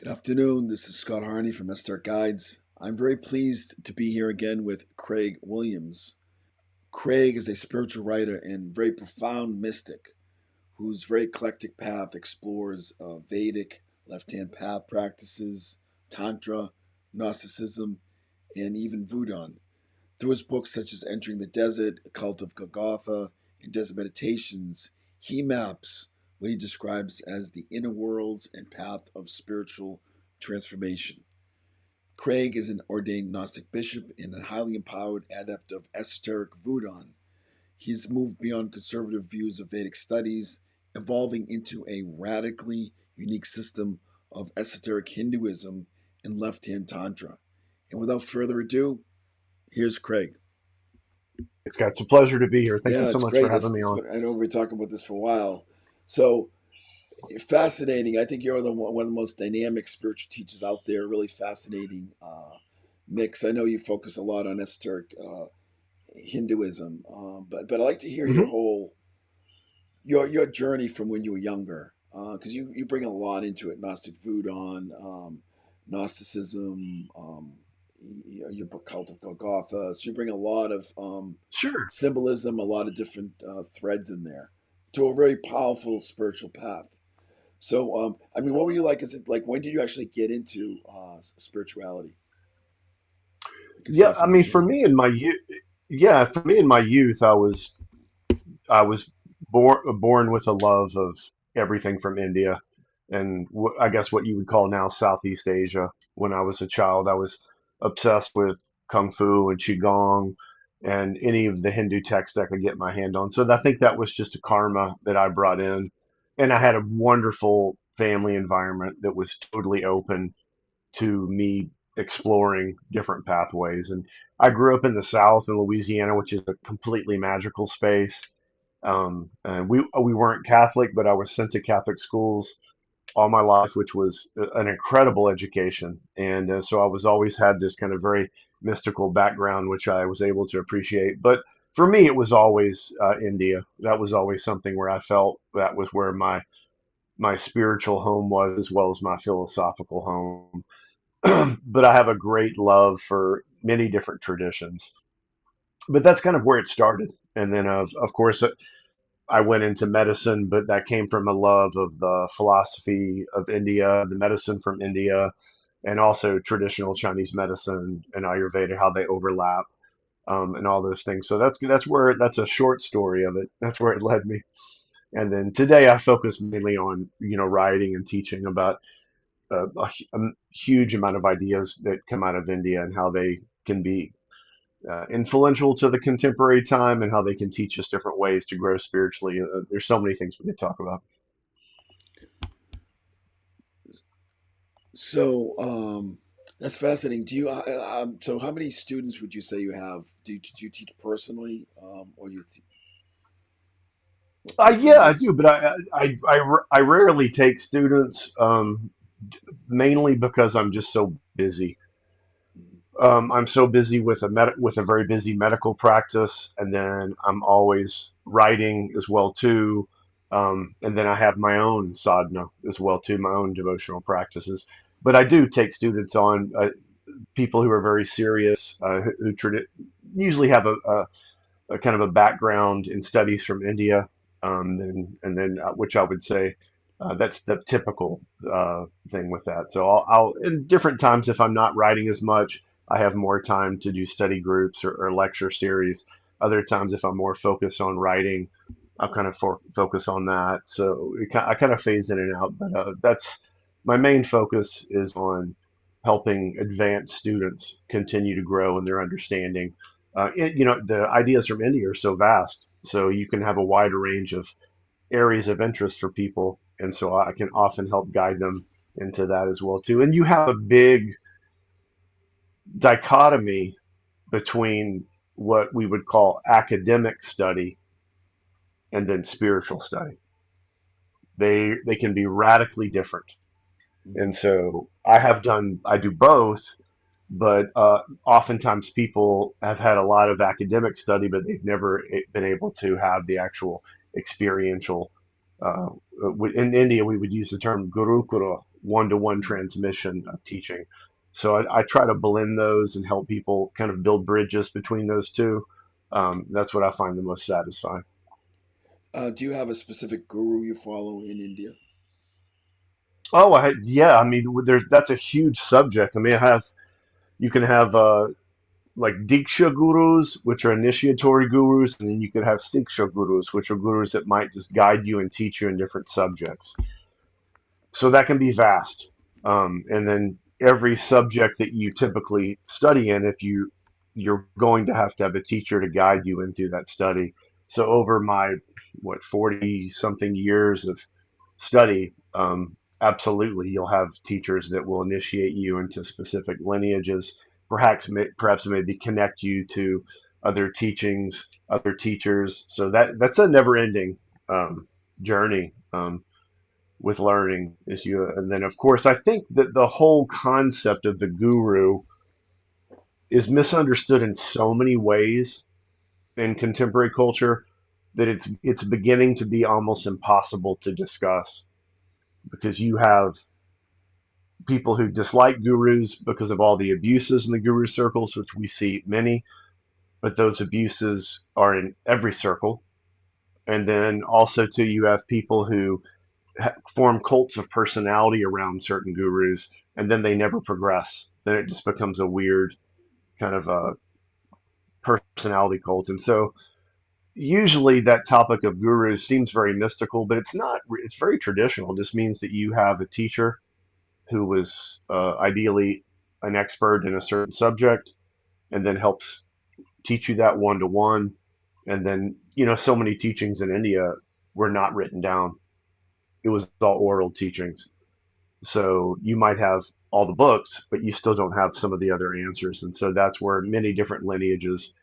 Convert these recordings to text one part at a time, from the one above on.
Good afternoon. This is Scott Harney from Esoteric Guides. I'm very pleased to be here again with Craig Williams. Craig is a spiritual writer and very profound mystic whose very eclectic path explores Vedic left-hand path practices, tantra, gnosticism, and even voodoo. Through his books such as Entering the Desert, A Cult of Golgotha, and Desert Meditations, he maps what he describes as the inner worlds and path of spiritual transformation. Craig is an ordained Gnostic bishop and a highly empowered adept of esoteric voodoo. He's moved beyond conservative views of Vedic studies, evolving into a radically unique system of esoteric Hinduism and left-hand tantra. And without further ado, here's Craig. Scott, it's a pleasure to be here. Thank you Yeah, so it's much for great. having me on. I know we've been talking about this for a while. So fascinating. I think you're one of the most dynamic spiritual teachers out there. Really fascinating mix. I know you focus a lot on esoteric Hinduism, but I'd like to hear your hmm whole your journey from when you were younger, because you bring a lot into it. Gnostic voodoo, Gnosticism, your book Cult of Golgotha. So you bring a lot of Sure. symbolism, a lot of different threads in there to a very powerful spiritual path. So, I mean, what were you like? Is it like when did you actually get into spirituality? You can Yeah, start I from the mean, for beginning. me in my youth, yeah, for me in my youth, I was born with a love of everything from India, and I guess what you would call now Southeast Asia. When I was a child, I was obsessed with kung fu and qigong, and any of the Hindu texts I could get my hand on. So I think that was just a karma that I brought in, and I had a wonderful family environment that was totally open to me exploring different pathways. And I grew up in the South in Louisiana, which is a completely magical space. And we weren't Catholic, but I was sent to Catholic schools all my life, which was an incredible education. And so I was always had this kind of very mystical background, which I was able to appreciate. But for me, it was always India. That was always something where I felt that was where my spiritual home was, as well as my philosophical home. But I have a great love for many different traditions. But that's kind of where it started. And then, of course, I went into medicine, but that came from a love of the philosophy of India, the medicine from India, and also traditional Chinese medicine and Ayurveda, how they overlap, and all those things. So that's a short story of it. That's where it led me. And then today I focus mainly on writing and teaching about a huge amount of ideas that come out of India and how they can be influential to the contemporary time and how they can teach us different ways to grow spiritually. There's so many things we could talk about. So, that's fascinating. Do you, so how many students would you say you have? Do you teach personally, or do you, like Yeah, I what's, do, but I rarely take students, mainly because I'm just so busy. I'm so busy with with a very busy medical practice, and then I'm always writing as well too. And then I have my own sadhana as well too, my own devotional practices. But I do take students on, people who are very serious, usually have a kind of a background in studies from India, and then which I would say that's the typical thing with that. So I'll in different times if I'm not writing as much, I have more time to do study groups or lecture series. Other times, if I'm more focused on writing, I'll kind of focus on that. So I kind of phase in and out, but that's my main focus is on helping advanced students continue to grow in their understanding. The ideas from India are so vast, so you can have a wider range of areas of interest for people, and so I can often help guide them into that as well too. And you have a big dichotomy between what we would call academic study and then spiritual study. They can be radically different, and so I do both, but oftentimes people have had a lot of academic study, but they've never been able to have the actual experiential. In India, we would use the term gurukula, one-to-one Mm. transmission of teaching. So I try to blend those and help people kind of build bridges between those two. That's what I find the most satisfying. Do you have a specific guru you follow in India? Oh, yeah. I mean, that's a huge subject. I mean, you can have like Diksha gurus, which are initiatory gurus, and then you could have Siksha gurus, which are gurus that might just guide you and teach you in different subjects. So that can be vast. And then every subject that you typically study in, if you're going to have a teacher to guide you into that study. So over my 40 something years of study, absolutely you'll have teachers that will initiate you into specific lineages, perhaps maybe connect you to other teachings, other teachers. So that's a never ending journey. With learning is you, and then of course I think that the whole concept of the guru is misunderstood in so many ways in contemporary culture that it's beginning to be almost impossible to discuss, because you have people who dislike gurus because of all the abuses in the guru circles, which we see many, but those abuses are in every circle. And then also too, you have people who form cults of personality around certain gurus, and then they never progress. Then it just becomes a weird kind of a personality cult. And so usually that topic of gurus seems very mystical, but it's not. It's very traditional. It just means that you have a teacher who was ideally an expert in a certain subject, and then helps teach you that one to one. And then, so many teachings in India were not written down. It was all oral teachings. So you might have all the books, but you still don't have some of the other answers. And so that's where many different lineages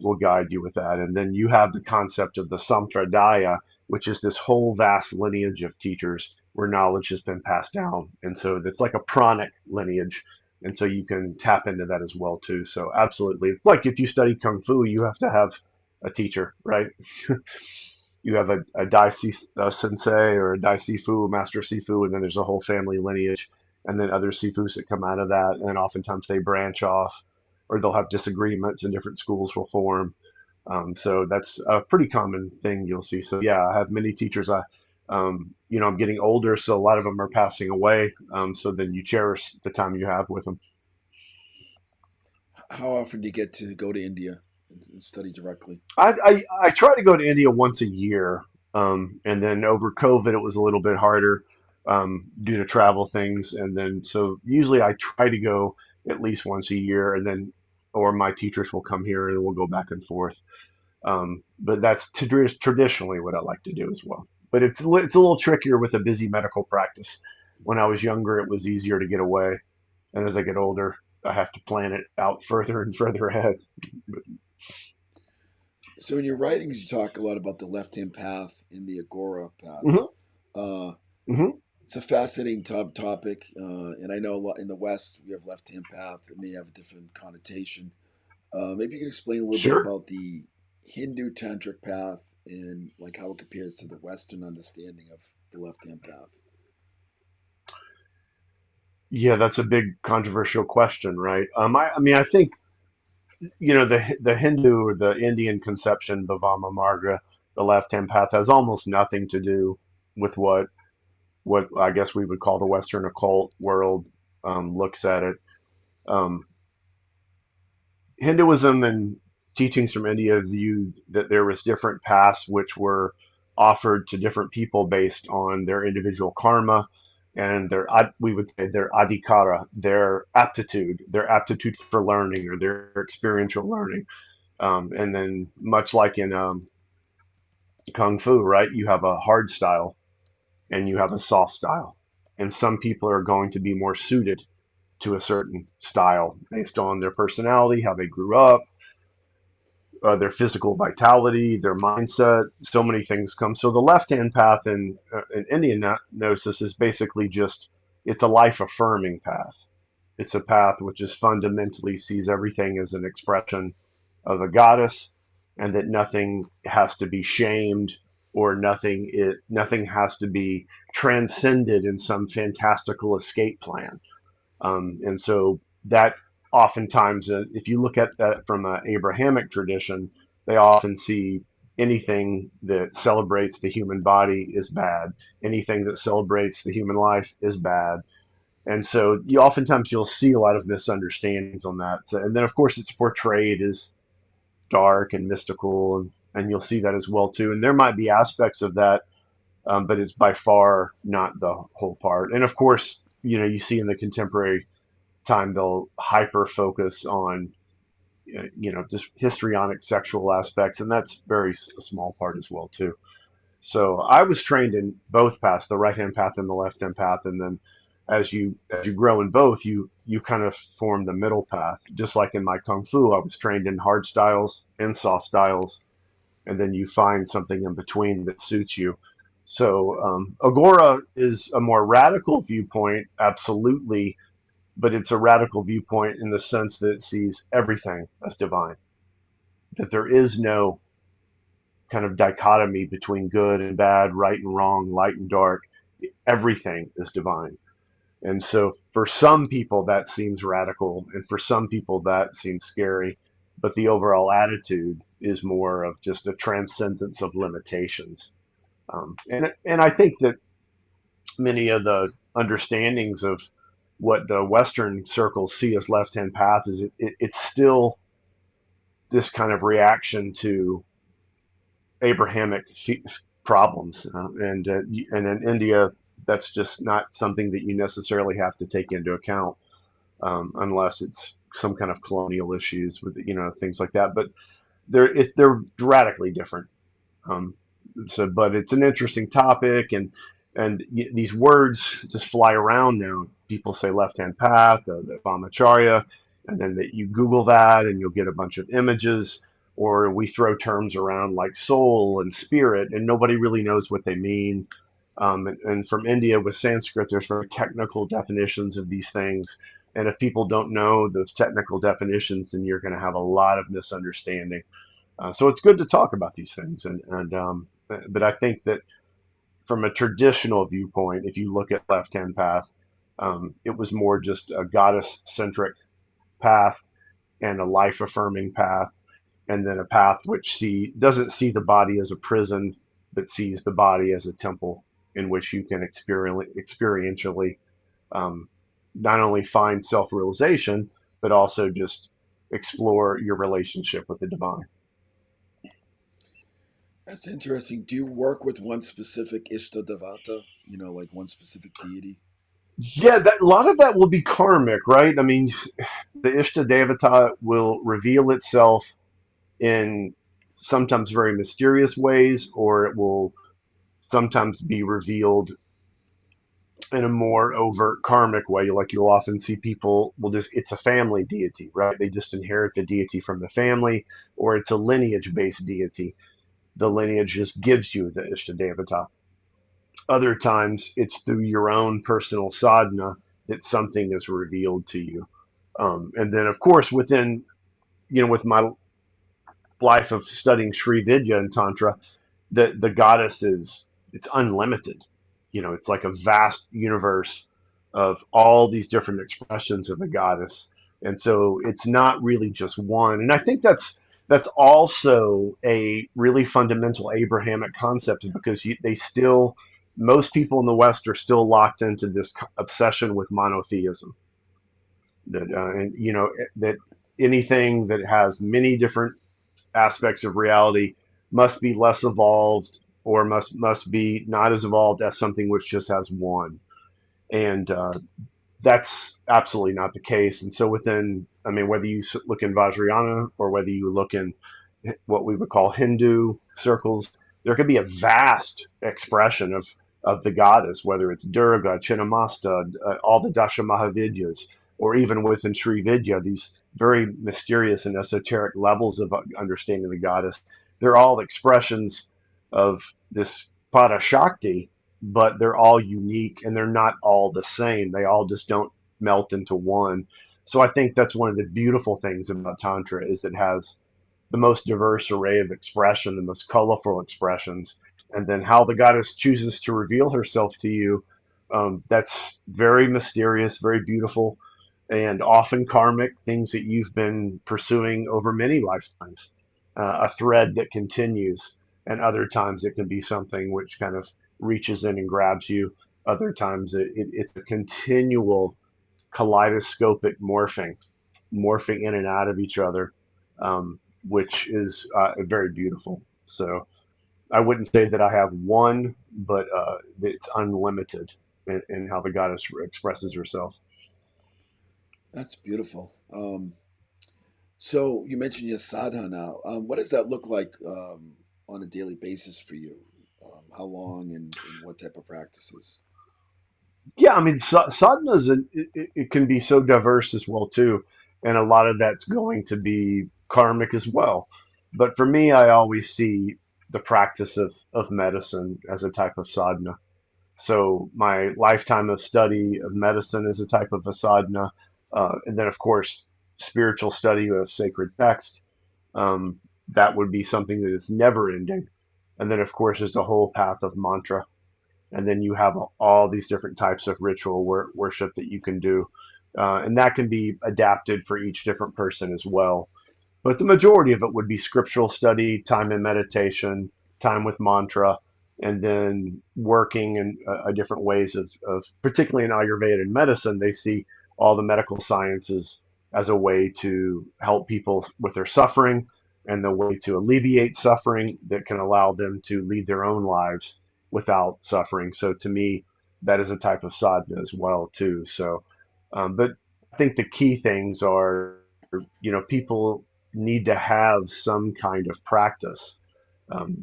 will guide you with that. And then you have the concept of the Sampradaya, which is this whole vast lineage of teachers where knowledge has been passed down. And so it's like a pranic lineage. And so you can tap into that as well too. So absolutely. It's like if you study Kung Fu, you have to have a teacher, right? You have a Dai Sensei or a Dai Sifu, Master Sifu, and then there's a whole family lineage, and then other Sifus that come out of that, and then oftentimes they branch off, or they'll have disagreements, and different schools will form. So that's a pretty common thing you'll see. So yeah, I have many teachers. I'm getting older, so a lot of them are passing away. So then you cherish the time you have with them. How often do you get to go to India and study directly? I try to go to India once a year, and then over COVID it was a little bit harder due to travel things, and then so usually I try to go at least once a year, and then or my teachers will come here and we'll go back and forth. But that's traditionally what I like to do as well. But it's a little trickier with a busy medical practice. When I was younger, it was easier to get away, and as I get older, I have to plan it out further and further ahead. So in your writings, you talk a lot about the left-hand path and the Aghora path. Hmm. Uh, Hmm. it's a fascinating topic, and I know a lot in the West we have left-hand path. It may have a different connotation. Maybe you can explain a little bit Sure. about the Hindu tantric path and like how it compares to the Western understanding of the left-hand path. Yeah, that's a big controversial question, right? I mean, I think the Hindu or the Indian conception, the Vama Marga, the left-hand path, has almost nothing to do with what I guess we would call the Western occult world looks at it. Um, Hinduism and teachings from India viewed that there was different paths which were offered to different people based on their individual karma and we would say their adhikara, their aptitude for learning or their experiential learning. And then much like in kung fu, right, you have a hard style and you have a soft style, and some people are going to be more suited to a certain style based on their personality, how they grew up, their physical vitality, their mindset. So many things come. So the left-hand path in Indian gnosis is basically just it's a life-affirming path. It's a path which is fundamentally sees everything as an expression of a goddess, and that nothing has to be shamed or nothing has to be transcended in some fantastical escape plan. And so that oftentimes, if you look at that from an Abrahamic tradition, they often see anything that celebrates the human body is bad. Anything that celebrates the human life is bad. And so you oftentimes you'll see a lot of misunderstandings on that. So, and then of course it's portrayed as dark and mystical, and you'll see that as well too. And there might be aspects of that, but it's by far not the whole part. And of course, you see in the contemporary time they'll hyper focus on just histrionic sexual aspects, and that's very a small part as well too. So I was trained in both paths, the right hand path and the left hand path, and then as you grow in both, you kind of form the middle path. Just like in my kung fu, I was trained in hard styles and soft styles, and then you find something in between that suits you. So Aghora is a more radical viewpoint, absolutely, but it's a radical viewpoint in the sense that it sees everything as divine, that there is no kind of dichotomy between good and bad, right and wrong, light and dark. Everything is divine. And so for some people that seems radical, and for some people that seems scary, but the overall attitude is more of just a transcendence of limitations. And I think that many of the understandings of what the Western circles see as left-hand path is it's still this kind of reaction to Abrahamic problems, and in India, that's just not something that you necessarily have to take into account, unless it's some kind of colonial issues with things like that. But they're radically different. Um, but it's an interesting topic, and these words just fly around now. People say left-hand path, the Vamacharya, and then that you Google that and you'll get a bunch of images. Or we throw terms around like soul and spirit, and nobody really knows what they mean. And from India with Sanskrit, there's very technical definitions of these things. And if people don't know those technical definitions, then you're going to have a lot of misunderstanding. So it's good to talk about these things, but I think that from a traditional viewpoint, if you look at left hand path, it was more just a goddess-centric path and a life-affirming path, and then a path which doesn't see the body as a prison, but sees the body as a temple in which you can experientially not only find self-realization, but also just explore your relationship with the divine. That's interesting. Do you work with one specific Ishtadevata? Like one specific deity? Yeah, a lot of that will be karmic, right? I mean, the Ishta Devata will reveal itself in sometimes very mysterious ways, or it will sometimes be revealed in a more overt karmic way. Like you'll often see people will it's a family deity, right? They just inherit the deity from the family, or it's a lineage based deity. The lineage just gives you the Ishta Devata. Other times it's through your own personal sadhana that something is revealed to you. And then, of course, with my life of studying Sri Vidya and Tantra, the goddess it's unlimited. It's like a vast universe of all these different expressions of the goddess, and so it's not really just one. And I think that's also a really fundamental Abrahamic concept, because they still most people in the West are still locked into this obsession with monotheism. That anything that has many different aspects of reality must be less evolved, or must be not as evolved as something which just has one. And that's absolutely not the case. And so I mean, whether you look in Vajrayana or whether you look in what we would call Hindu circles, there could be a vast expression of the goddess, whether it's Durga, Chinnamasta, all the Dasha Mahavidyas, or even within Sri Vidya, these very mysterious and esoteric levels of understanding the goddess. They're all expressions of this Parashakti, but they're all unique and they're not all the same. They all just don't melt into one. So I think that's one of the beautiful things about Tantra is it has the most diverse array of expression, the most colorful expressions, And then how the goddess chooses to reveal herself to you, that's very mysterious, very beautiful, and often karmic, things that you've been pursuing over many lifetimes, a thread that continues. And other times it can be something which kind of reaches in and grabs you. Other times it's a continual kaleidoscopic morphing in and out of each other, which is very beautiful. So I wouldn't say that I have one, but it's unlimited in how the goddess expresses herself. That's beautiful. So you mentioned your sadhana now. What does that look like on a daily basis for you? How long and what type of practices? Yeah, I mean, sadhana it can be so diverse as well too, and a lot of that's going to be karmic as well. But for me, I always see the practice of medicine as a type of sadhana. So my lifetime of study of medicine is a type of a sadhana, and then of course spiritual study of sacred text. That would be something that is never ending. And then of course there's a whole path of mantra, and then you have all these different types of ritual worship that you can do, and that can be adapted for each different person as well. But the majority of it would be scriptural study, time in meditation, time with mantra, and then working in different ways of, particularly in Ayurveda medicine, they see all the medical sciences as a way to help people with their suffering and the way to alleviate suffering that can allow them to lead their own lives without suffering. So to me, that is a type of sadhana as well too. So, but I think the key things are, people need to have some kind of practice.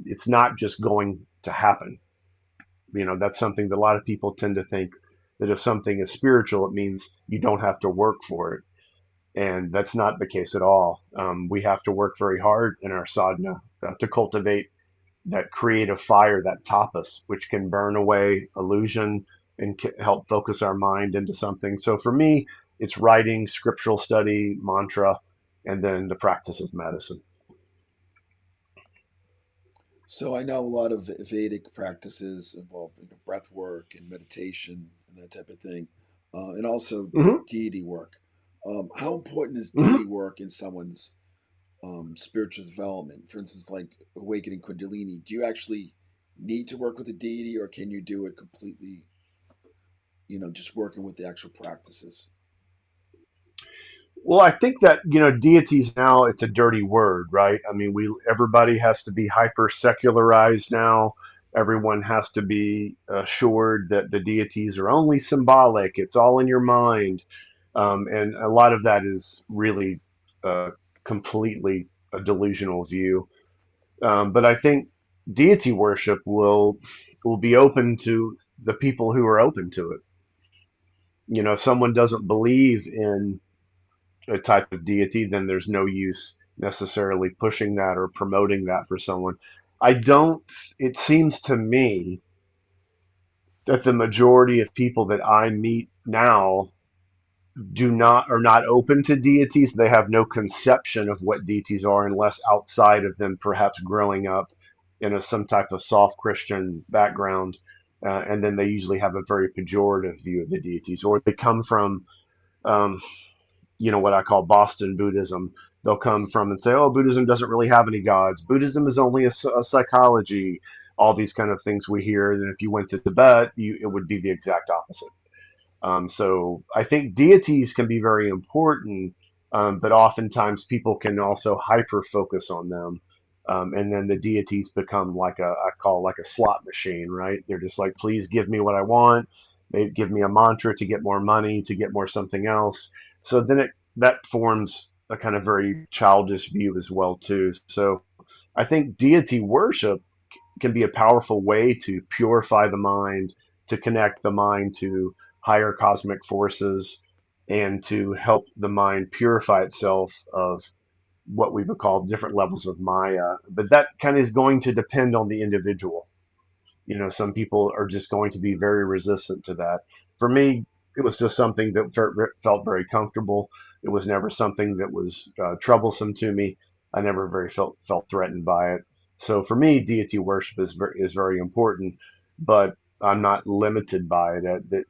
It's not just going to happen. That's something that a lot of people tend to think that if something is spiritual, it means you don't have to work for it. And that's not the case at all. We have to work very hard in our sadhana to cultivate that creative fire, that tapas, which can burn away illusion and help focus our mind into something. So for me, it's writing, scriptural study, mantra, and then the practice of medicine. So I know a lot of Vedic practices involve breath work and meditation and that type of thing, and also Hmm. deity work. How important is deity Hmm. work in someone's spiritual development? For instance, like awakening Kundalini, do you actually need to work with a deity, or can you do it completely? Just working with the actual practices. Well, I think that deities now it's a dirty word, right? I mean, we everybody has to be hyper secularized now. Everyone has to be assured that the deities are only symbolic. It's all in your mind, and a lot of that is really uh, completely a delusional view. But I think deity worship will be open to the people who are open to it. If someone doesn't believe in a type of deity, then there's no use necessarily pushing that or promoting that for someone. I don't, it seems to me that the majority of people that I meet now are not open to deities. They have no conception of what deities are unless outside of them perhaps growing up in some type of soft Christian background. And then they usually have a very pejorative view of the deities, or they come from um, what I call Boston Buddhism. They'll come from and say, "Oh, Buddhism doesn't really have any gods. Buddhism is only a psychology." All these kind of things we hear. And if you went to Tibet, it would be the exact opposite. So I think deities can be very important, but oftentimes people can also hyper focus on them. And then the deities become like I call like a slot machine, right? They're just like, please give me what I want. They give me a mantra to get more money, to get more something else. So then that forms a kind of very childish view as well too. So I think deity worship can be a powerful way to purify the mind, to connect the mind to higher cosmic forces, and to help the mind purify itself of what we would call different levels of Maya. But that kind of is going to depend on the individual. Some people are just going to be very resistant to that. For me, it was just something that felt very comfortable. It was never something that was troublesome to me. I never very felt threatened by it. So for me, deity worship is very important, but I'm not limited by it.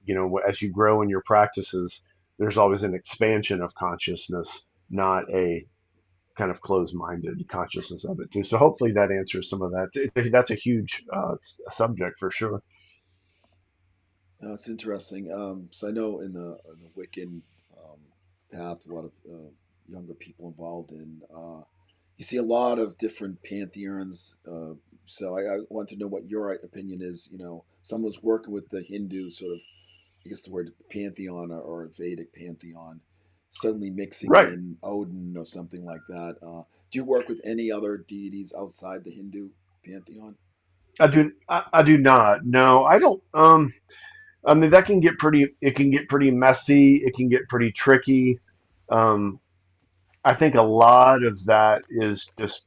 As you grow in your practices, there's always an expansion of consciousness, not a kind of closed-minded consciousness of it too. So hopefully that answers some of that. That's a huge subject for sure. It's interesting. So I know in the Wiccan um, path, a lot of younger people involved in. You see a lot of different pantheons. So I want to know what your opinion is. You know, someone who's working with the Hindu sort of, I guess the word pantheon or Vedic pantheon, suddenly mixing Right. in Odin or something like that. Do you work with any other deities outside the Hindu pantheon? I do not. No, I don't. I mean, that can get pretty. It can get pretty messy. It can get pretty tricky. Um, I think a lot of that is just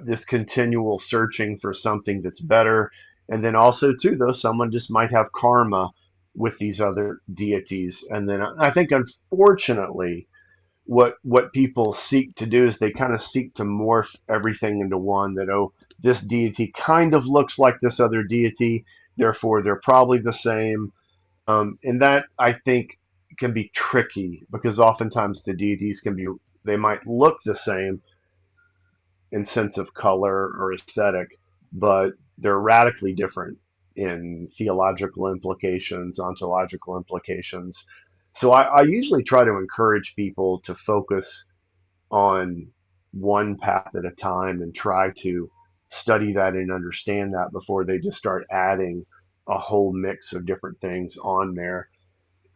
this continual searching for something that's better, and then also too, though, someone just might have karma with these other deities, and then I think, unfortunately, what people seek to do is they kind of seek to morph everything into one. That, oh, this deity kind of looks like this other deity, therefore they're probably the same, and that I think can be tricky because oftentimes the deities can be, they might look the same in sense of color or aesthetic, but they're radically different in theological implications, ontological implications. So I usually try to encourage people to focus on one path at a time and try to study that and understand that before they just start adding a whole mix of different things on there.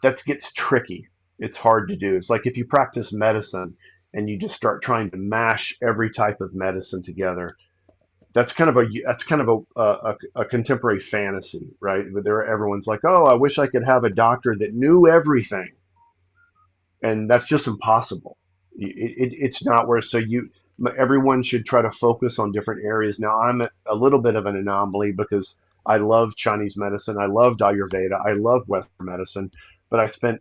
That gets tricky. It's hard to do. It's like if you practice medicine and you just start trying to mash every type of medicine together. That's kind of a contemporary fantasy, right? But everyone's like, oh, I wish I could have a doctor that knew everything, and that's just impossible. It's not where so you everyone should try to focus on different areas. Now I'm a little bit of an anomaly because I love Chinese medicine, I love Ayurveda, I love Western medicine, but I spent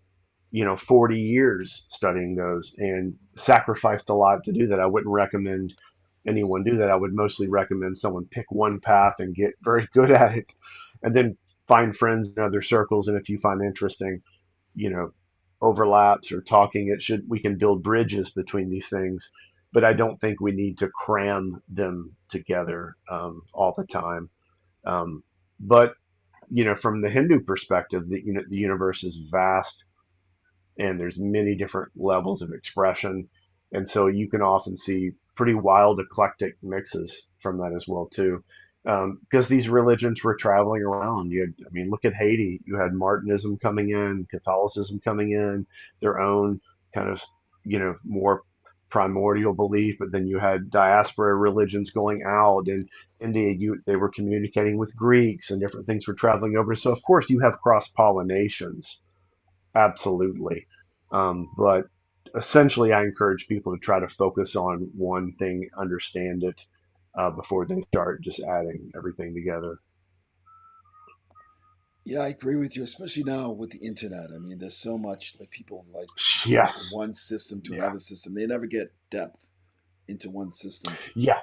40 years studying those and sacrificed a lot to do that. I wouldn't recommend anyone do that. I would mostly recommend someone pick one path and get very good at it, and then find friends in other circles, and if you find interesting, you know, overlaps or talking, we can build bridges between these things, but I don't think we need to cram them together all the time. Um, but from the Hindu perspective, the universe is vast and there's many different levels of expression, and so you can often see pretty wild eclectic mixes from that as well too. Because these religions were traveling around. I mean, look at Haiti. You had Martinism coming in, Catholicism coming in, their own kind of more primordial belief, but then you had diaspora religions going out in India. They were communicating with Greeks, and different things were traveling over. So of course you have cross pollinations. Absolutely. But essentially, I encourage people to try to focus on one thing, understand it, before they start just adding everything together. Yeah, I agree with you, especially now with the internet. I mean, there's so much like people like going from Yes. one system to Yeah. another system. They never get depth into one system. Yeah.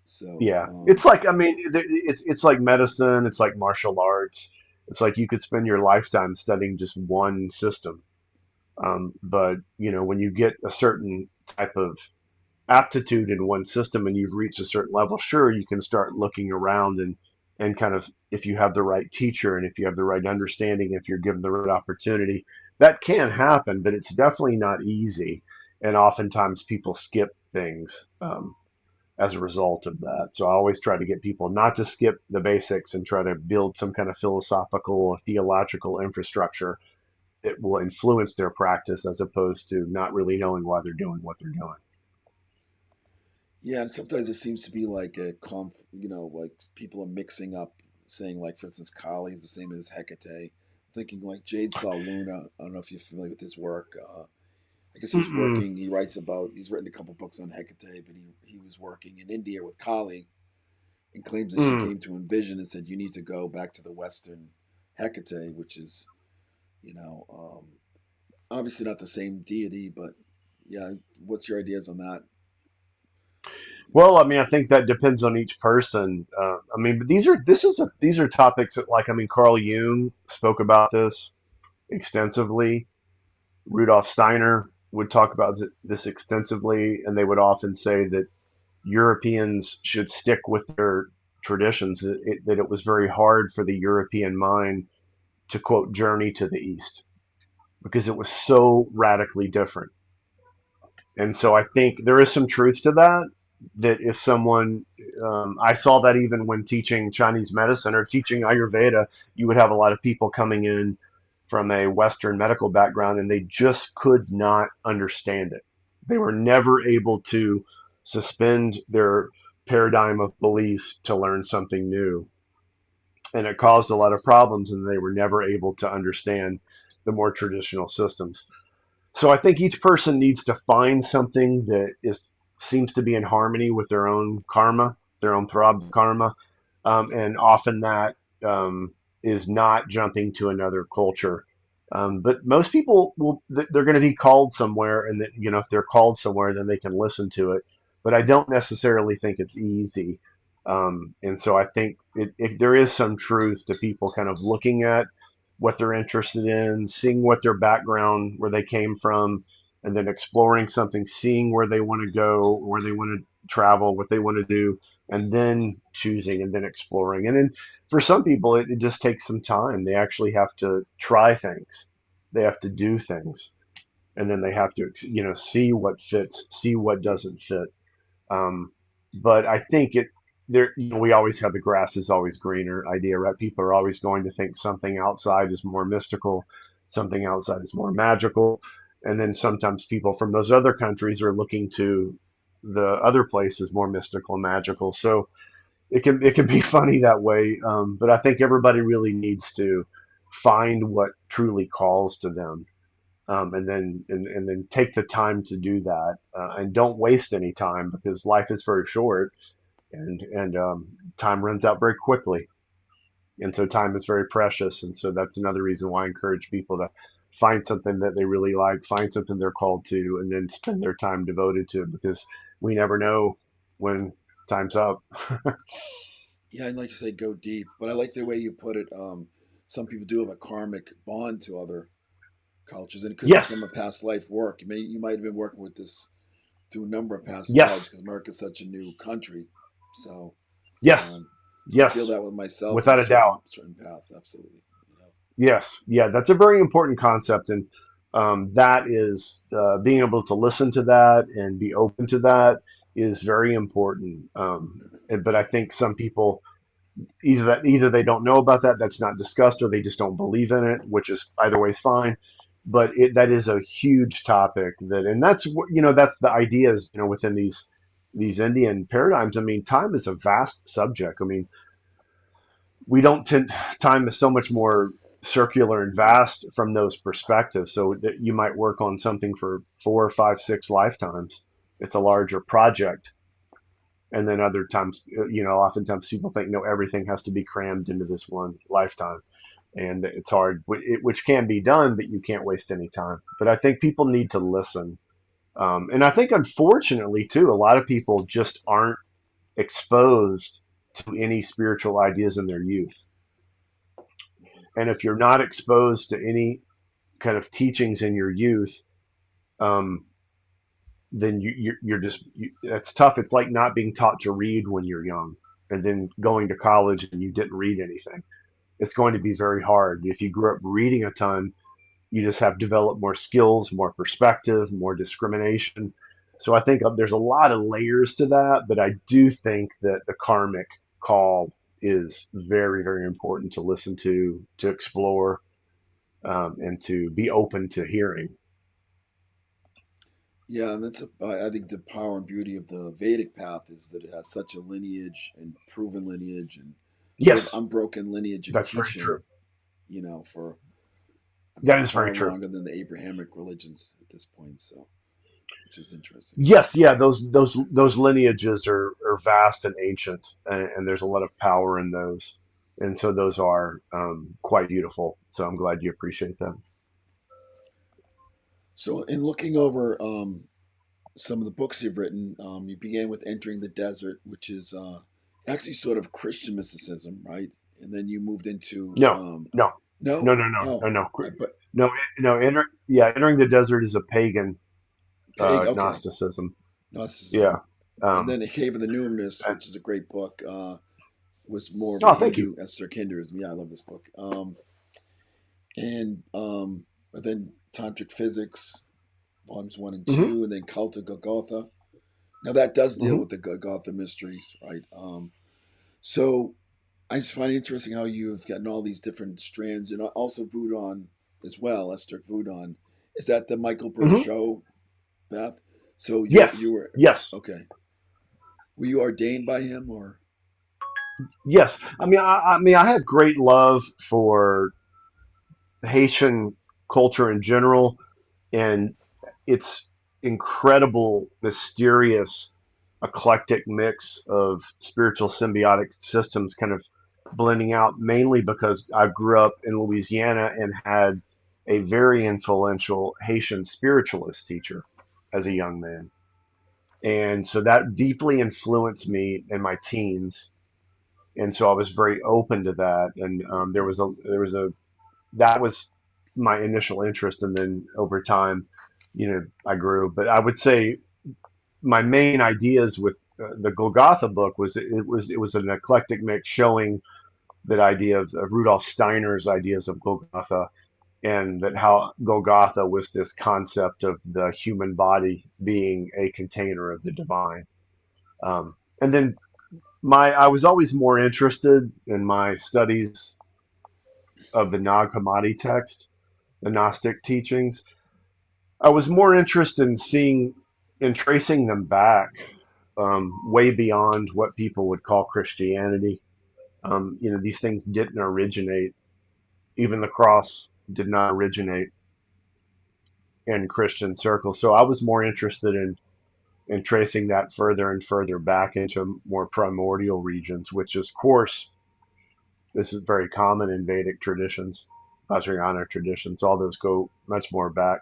So, Yeah. It's like, I mean, it's like medicine. It's like martial arts. It's like you could spend your lifetime studying just one system. But when you get a certain type of aptitude in one system and you've reached a certain level, sure, you can start looking around and kind of, if you have the right teacher and if you have the right understanding, if you're given the right opportunity, that can happen, but it's definitely not easy. And oftentimes people skip things as a result of that. So I always try to get people not to skip the basics and try to build some kind of philosophical, theological infrastructure that will influence their practice as opposed to not really knowing why they're doing what they're doing. yeah, and sometimes it seems to be like like people are mixing up, saying like, for instance, Kali is the same as Hecate. Thinking like Jade Saw Luna. I don't know if you're familiar with his work. I guess he was Mm-mm. working. He's written a couple books on Hecate, but he was working in India with Kali and claims that she Mm. came to him in vision and said, "You need to go back to the Western Hecate," which is, you know, obviously not the same deity, but yeah. What's your ideas on that? Well, I mean, I think that depends on each person. I mean, but these are topics that, like, I mean, Carl Jung spoke about this extensively. Rudolf Steiner would talk about this extensively, and they would often say that Europeans should stick with their traditions. That it was very hard for the European mind to quote journey to the East because it was so radically different. And so I think there is some truth to that. That if someone, I saw that even when teaching Chinese medicine or teaching Ayurveda, you would have a lot of people coming in from a Western medical background and they just could not understand it. They were never able to suspend their paradigm of beliefs to learn something new. And it caused a lot of problems, and they were never able to understand the more traditional systems. So I think each person needs to find something that is seems to be in harmony with their own karma, their own prarabdha karma, and often that is not jumping to another culture. But most people will they're going to be called somewhere, and that you know if they're called somewhere, then they can listen to it. But I don't necessarily think it's easy. And so I think if there is some truth to people kind of looking at what they're interested in, seeing what their background, where they came from, and then exploring something, seeing where they want to go, where they want to travel, what they want to do, and then choosing and then exploring. And then for some people, it just takes some time. They actually have to try things, they have to do things, and then they have to, you know, see what fits, see what doesn't fit. Um, but I think it there, you know, we always have the grass is always greener idea, right? People are always going to think something outside is more mystical, something outside is more magical, and then sometimes people from those other countries are looking to the other place is more mystical and magical. So it can be funny that way. But I think everybody really needs to find what truly calls to them, and then take the time to do that, and don't waste any time because life is very short, and time runs out very quickly, and so time is very precious, and so that's another reason why I encourage people to find something that they really like, find something they're called to, and then spend their time devoted to it because we never know when time's up. Yeah, I'd like to say go deep, but I like the way you put it. Some people do have a karmic bond to other cultures, and it could be from Yes, a past life work. You might have been working with this through a number of past lives yes, because America is such a new country. So yes, um, I feel yes, that with myself in without a doubt. certain paths. Absolutely. You know. Yes, yeah, that's a very important concept, and that is being able to listen to that and be open to that is very important. But I think some people either they don't know about that, that's not discussed, or they just don't believe in it, which is either way is fine. But that is a huge topic that, and that's what you know, that's the ideas you know within these Indian paradigms. I mean, time is a vast subject. I mean, we don't tend time is so much more circular and vast from those perspectives, so that you might work on something for 4 or 5 6 lifetimes. It's a larger project, and then other times you know oftentimes people think no, everything has to be crammed into this one lifetime, and it's hard, which can be done, but you can't waste any time. But I think people need to listen, and I think unfortunately too a lot of people just aren't exposed to any spiritual ideas in their youth. And if you're not exposed to any kind of teachings in your youth, um, then you're just it's tough. It's like not being taught to read when you're young, and then going to college and you didn't read anything. It's going to be very hard. If you grew up reading a ton, you just have developed more skills, more perspective, more discrimination. So I think there's a lot of layers to that, but I do think that the karmic call is very, very important to listen to explore, and to be open to hearing. Yeah, and I think the power and beauty of the Vedic path is that it has such a lineage and proven lineage and sort of Yes, unbroken lineage of that's very teaching. true. For That is far very true. longer than the Abrahamic religions at this point. So, which is interesting. Yes, yeah, those lineages are vast and ancient, and there's a lot of power in those, and so those are quite beautiful. So I'm glad you appreciate them. So, in looking over some of the books you've written. You began with Entering the Desert, which is actually sort of Christian mysticism, right? And then you moved into No, no, no, no, no, no, no, oh, no, but no, no. Entering the desert is a pagan okay, Gnosticism. Yeah. Gnosticism, and Um, then The Cave of the Numinous, and, which is a great book, was more of a oh, thank you. Hindu esoteric Hinduism. Yeah, I love this book. And but then Tantric Physics, volumes one and Hmm. two, and then Cult of Golgotha. Now that does deal Hmm. with the Golgotha mysteries, right? So I just find it interesting how you've gotten all these different strands, and also Voodoo as well, esoteric Voodoo. Is that the Michael Bird Hmm. show, Beth? So you Yes, were yes, okay. Were you ordained by him or yes. I mean, I have great love for Haitian culture in general, and its incredible, mysterious, eclectic mix of spiritual symbiotic systems kind of blending out, mainly because I grew up in Louisiana and had a very influential Haitian spiritualist teacher as a young man. And so that deeply influenced me in my teens. And so I was very open to that. And that was my initial interest. And then over time, I grew. But I would say my main ideas with the Golgotha book was an eclectic mix showing that idea of Rudolf Steiner's ideas of Golgotha, and that how Golgotha was this concept of the human body being a container of the divine. And then my I was always more interested in my studies of the Nag Hammadi text, the Gnostic teachings. I was more interested in seeing in tracing them back way beyond what people would call Christianity. These things didn't originate. Even the cross did not originate in Christian circles. So I was more interested in tracing that further and further back into more primordial regions, which, of course, this is very common in Vedic traditions, Vajrayana traditions. All those go much more back.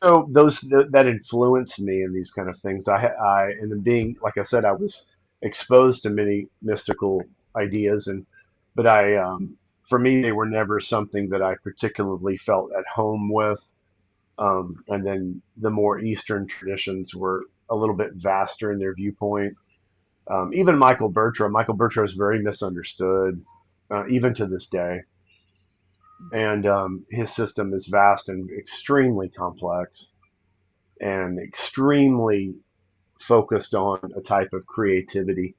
So that influenced me in these kind of things. And being like I said, I was exposed to many mystical ideas, but for me, they were never something that I particularly felt at home with. And then the more Eastern traditions were a little bit vaster in their viewpoint. Even Michael Bertram is very misunderstood, even to this day. And his system is vast and extremely complex and extremely focused on a type of creativity.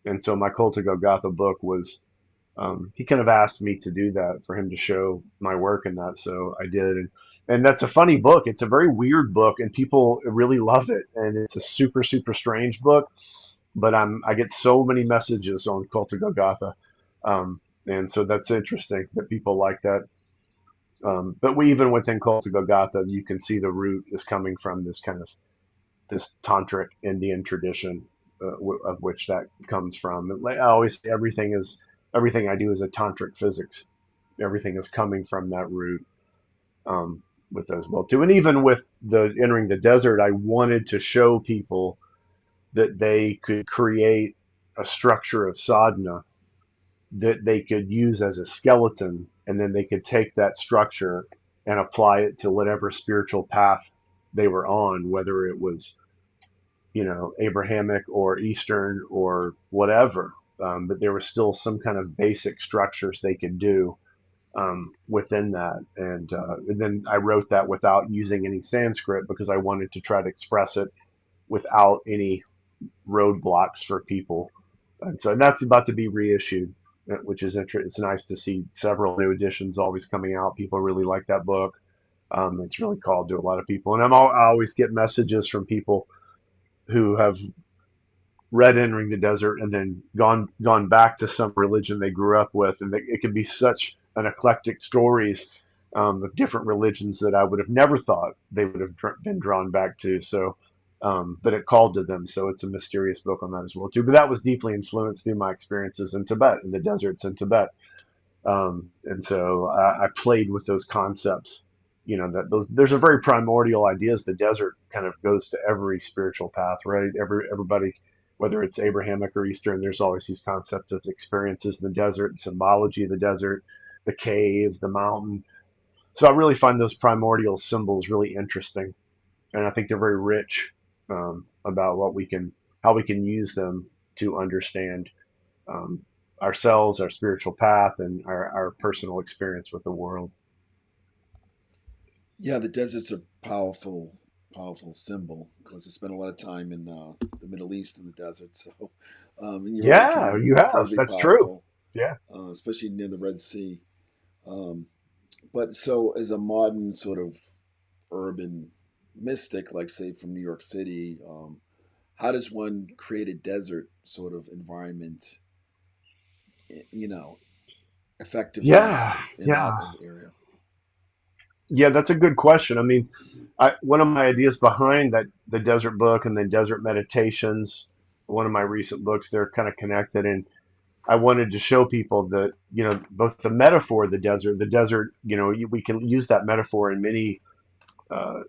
And so my Cult of Golgotha book was, he kind of asked me to do that for him to show my work in that. So I did. And that's a funny book. It's a very weird book and people really love it. And it's a super, super strange book, but I get so many messages on Cult of Golgotha. And so that's interesting that people like that. But even within Cult of Golgotha, you can see the root is coming from this tantric Indian tradition, of which that comes from. I always say everything I do is a tantric physics. Everything is coming from that root, with as well too. And even with the entering the desert, I wanted to show people that they could create a structure of sadhana that they could use as a skeleton, and then they could take that structure and apply it to whatever spiritual path they were on, whether it was Abrahamic or Eastern or whatever. But there was still some kind of basic structures they could do within that. And then I wrote that without using any Sanskrit because I wanted to try to express it without any roadblocks for people. And that's about to be reissued, which is interesting. It's nice to see several new editions always coming out. People really like that book. It's really called to a lot of people. And I always get messages from people who have read Entering the Desert and then gone back to some religion they grew up with, and it can be such an eclectic stories of different religions that I would have never thought they would have been drawn back to. So, but it called to them. So it's a mysterious book on that as well too. But that was deeply influenced through my experiences in Tibet, in the deserts in Tibet, and so I played with those concepts that there's a very primordial ideas. The desert kind of goes to every spiritual path, right? Everybody, whether it's Abrahamic or Eastern, there's always these concepts of experiences in the desert, symbology of the desert, the cave, the mountain. So I really find those primordial symbols really interesting, and I think they're very rich, about how we can use them to understand, um, ourselves, our spiritual path, and our personal experience with the world. Yeah, the desert's a powerful symbol because I spent a lot of time in the Middle East in the desert. So, and you're right, it can Yeah, be you have. incredibly That's true. powerful, Yeah. especially near the Red Sea. Um, but so, as a modern sort of urban mystic, like say from New York City, how does one create a desert sort of environment, you know, effectively Yeah. in that Yeah. area? Yeah, that's a good question. I mean, one of my ideas behind that, the desert book and the desert meditations, one of my recent books, they're kind of connected. And I wanted to show people that, both the metaphor of the desert, we can use that metaphor in many, uh,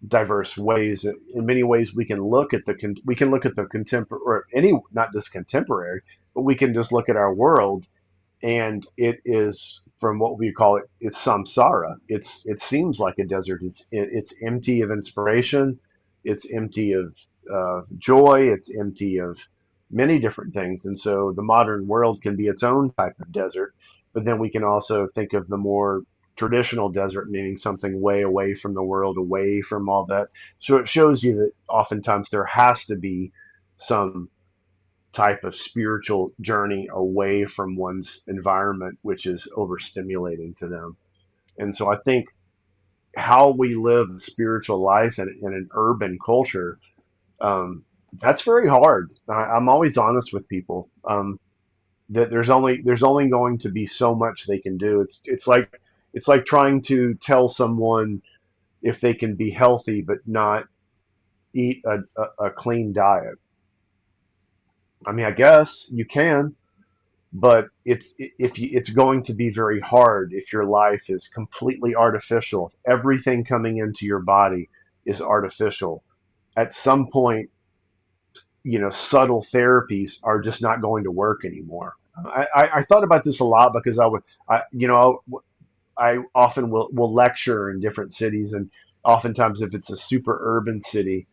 diverse ways. In many ways, we can look at the contemporary, or any, not just contemporary, but we can just look at our world, and it is, from what we call it, it's samsara. It seems like a desert. It's empty of inspiration. It's empty of, joy. It's empty of many different things. And so the modern world can be its own type of desert. But then we can also think of the more traditional desert, meaning something way away from the world, away from all that. So it shows you that oftentimes there has to be some type of spiritual journey away from one's environment, which is overstimulating to them. And so I think how we live a spiritual life in an urban culture, um, that's very hard. I'm always honest with people, that there's only going to be so much they can do. It's like trying to tell someone if they can be healthy but not eat a clean diet. I mean, I guess you can, but it's going to be very hard if your life is completely artificial. Everything coming into your body is artificial. At some point, subtle therapies are just not going to work anymore. I thought about this a lot because I often will lecture in different cities, and oftentimes if it's a super urban city,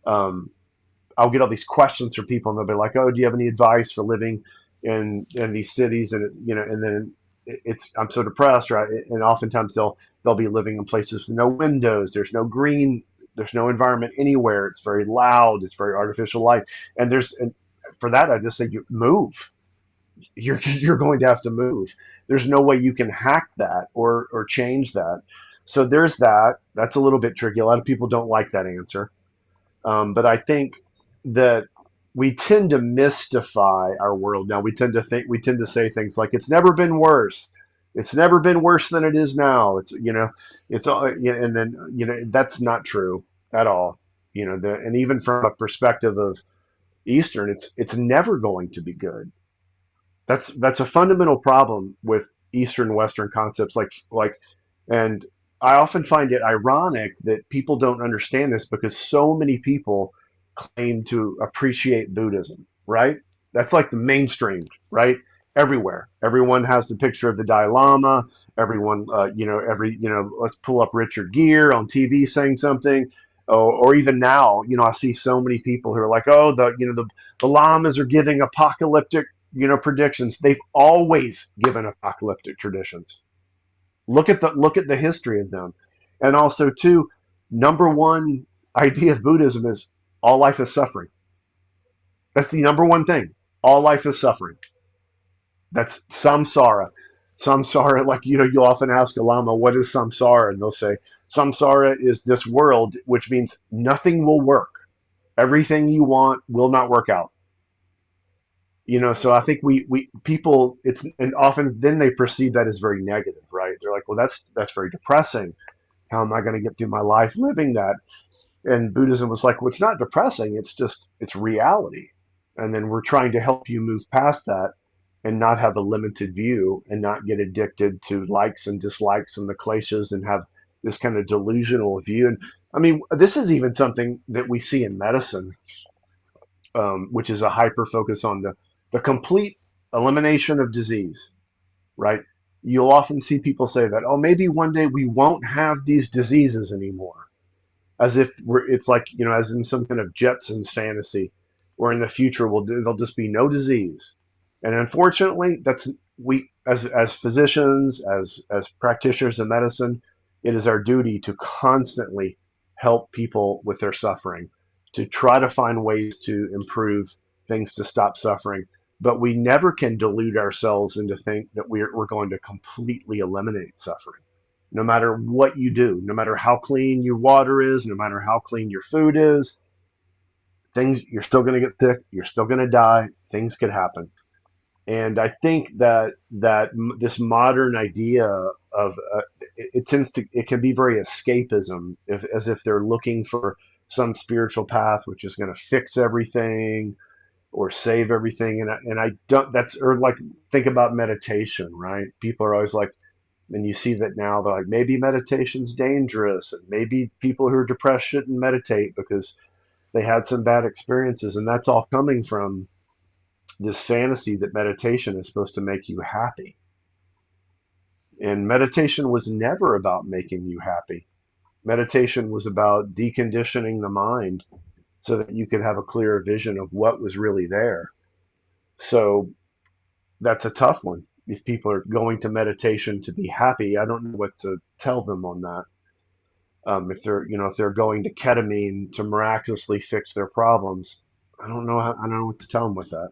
um, I'll get all these questions from people, and they'll be like, "Oh, do you have any advice for living in these cities?" And and then it's I'm so depressed, right? And oftentimes they'll be living in places with no windows. There's no green. There's no environment anywhere. It's very loud. It's very artificial light. And for that, I just say you move. You're going to have to move. There's no way you can hack that or change that. So there's that. That's a little bit tricky. A lot of people don't like that answer. But I think that we tend to mystify our world now. We tend to say things like, "It's never been worse. It's never been worse than it is now." It's all, and then that's not true at all. And even from a perspective of Eastern, it's never going to be good. That's a fundamental problem with Eastern Western concepts, and I often find it ironic that people don't understand this because so many people claim to appreciate Buddhism, right? That's like the mainstream, right? Everywhere, everyone has the picture of the Dalai Lama. Everyone, let's pull up Richard Gere on TV saying something, or even now, I see so many people who are like, "Oh, the lamas are giving apocalyptic, predictions." They've always given apocalyptic traditions. Look at the history of them, and also too, number one idea of Buddhism is all life is suffering. That's the number one thing. All life is suffering. That's samsara. Samsara, like you'll often ask a lama, "What is samsara?" And they'll say, "Samsara is this world, which means nothing will work. Everything you want will not work out." So I think we people it's and often then they perceive that as very negative, right? They're like, "Well, that's very depressing. How am I going to get through my life living that?" And Buddhism was like, "Well, it's not depressing. It's reality." And then we're trying to help you move past that and not have a limited view and not get addicted to likes and dislikes and the kleshas and have this kind of delusional view. And I mean, this is even something that we see in medicine, which is a hyper focus on the complete elimination of disease, right? You'll often see people say that, oh, maybe one day we won't have these diseases anymore, as if it's like, as in some kind of Jetsons fantasy, where in the future there'll just be no disease. And unfortunately, that's we as physicians, as practitioners of medicine, it is our duty to constantly help people with their suffering, to try to find ways to improve things to stop suffering. But we never can delude ourselves into think that we're going to completely eliminate suffering. No matter what you do, no matter how clean your water is, no matter how clean your food is, things you're still going to get sick, you're still going to die, things could happen. And I think that this modern idea of it tends to it can be very escapism, as if they're looking for some spiritual path which is going to fix everything or save everything. And I don't that's or like think about meditation, right? People are always like, and you see that now they're like, maybe meditation's dangerous, and maybe people who are depressed shouldn't meditate because they had some bad experiences, and that's all coming from this fantasy that meditation is supposed to make you happy. And meditation was never about making you happy. Meditation was about deconditioning the mind so that you could have a clearer vision of what was really there. So that's a tough one. If people are going to meditation to be happy, I don't know what to tell them on that. If they're going to ketamine to miraculously fix their problems, I don't know what to tell them with that.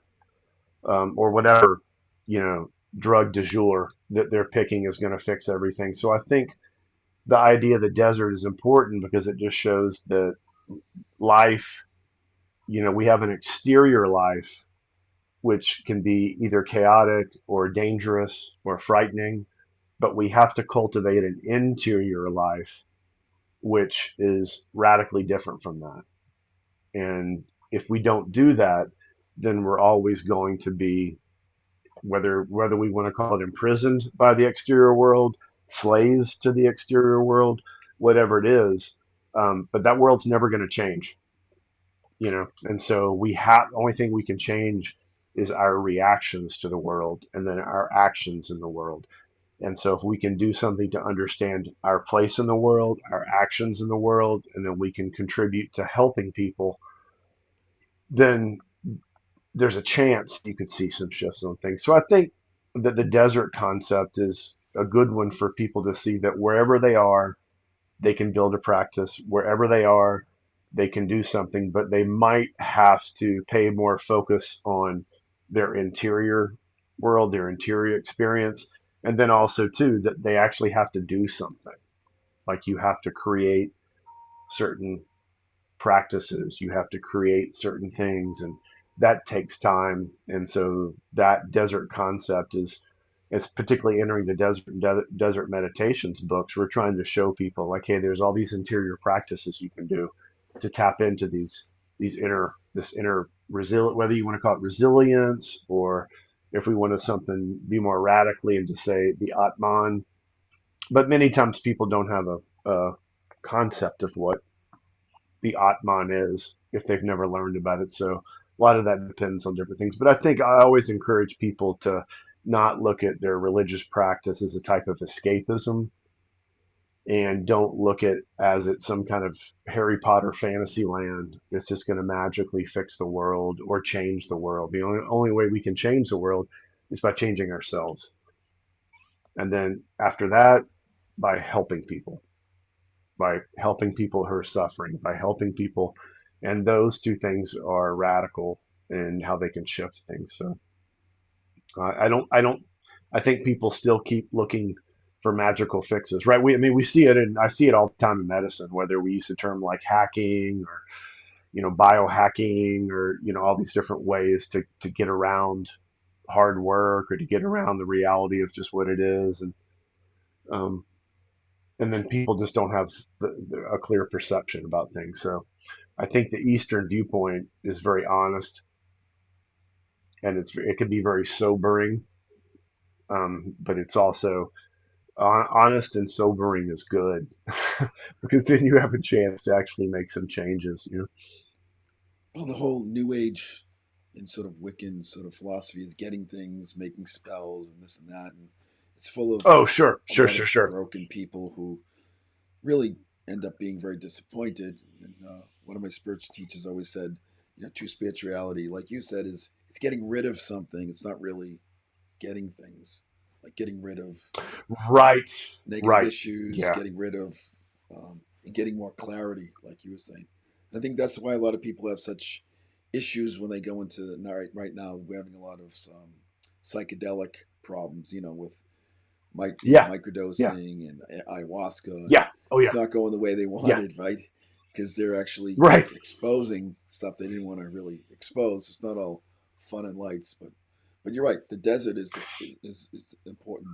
Or whatever, you know, drug du jour that they're picking is going to fix everything. So I think the idea of the desert is important because it just shows that life, we have an exterior life which can be either chaotic or dangerous or frightening, but we have to cultivate an interior life which is radically different from that. And if we don't do that, then we're always going to be, whether we want to call it imprisoned by the exterior world, slaves to the exterior world, whatever it is. But that world's never going to change, And so only thing we can change is our reactions to the world and then our actions in the world. And so if we can do something to understand our place in the world, our actions in the world, and then we can contribute to helping people, then there's a chance you could see some shifts on things. So I think that the desert concept is a good one for people to see that wherever they are, they can build a practice. Wherever they are, they can do something, but they might have to pay more focus on their interior world, their interior experience. And then also, too, that they actually have to do something. Like you have to create certain practices, you have to create certain things, and that takes time. And so that desert concept is, it's particularly entering the desert meditations books. We're trying to show people like, hey, there's all these interior practices you can do to tap into this inner resilient, whether you want to call it resilience, or if we want to something be more radically into say the Atman. But many times people don't have a concept of what the Atman is if they've never learned about it. So a lot of that depends on different things. But I think I always encourage people to not look at their religious practice as a type of escapism, and don't look at as it's some kind of Harry Potter fantasy land that's just going to magically fix the world or change the world. The only way we can change the world is by changing ourselves. And then after that, by helping people, who are suffering, by helping people. And those two things are radical in how they can shift things. So I don't, I think people still keep looking for magical fixes, right? I see it, and I see it all the time in medicine, whether we use the term like hacking or, biohacking, or, all these different ways to get around hard work or to get around the reality of just what it is. Um, and then people just don't have a clear perception about things. So I think the Eastern viewpoint is very honest, and it can be very sobering, but it's also honest and sobering is good because then you have a chance to actually make some changes. You know? Well, the whole New Age and sort of Wiccan sort of philosophy is getting things, making spells, and this and that, and it's full of Oh, sure, a sure, lot sure, of sure. broken people who really end up being very disappointed. And one of my spiritual teachers always said, true spirituality, like you said, is it's getting rid of something. It's not really getting things, like getting rid of Right, negative right. issues, Yeah, getting rid of, and getting more clarity, like you were saying. And I think that's why a lot of people have such issues when they go into right now. We're having a lot of psychedelic problems, with yeah, yeah, microdosing and ayahuasca, and yeah. Oh, it's yeah, not going the way they yeah. wanted, right? Because they're actually Right, exposing stuff they didn't want to really expose. It's not all fun and lights, but you're right. The desert is important,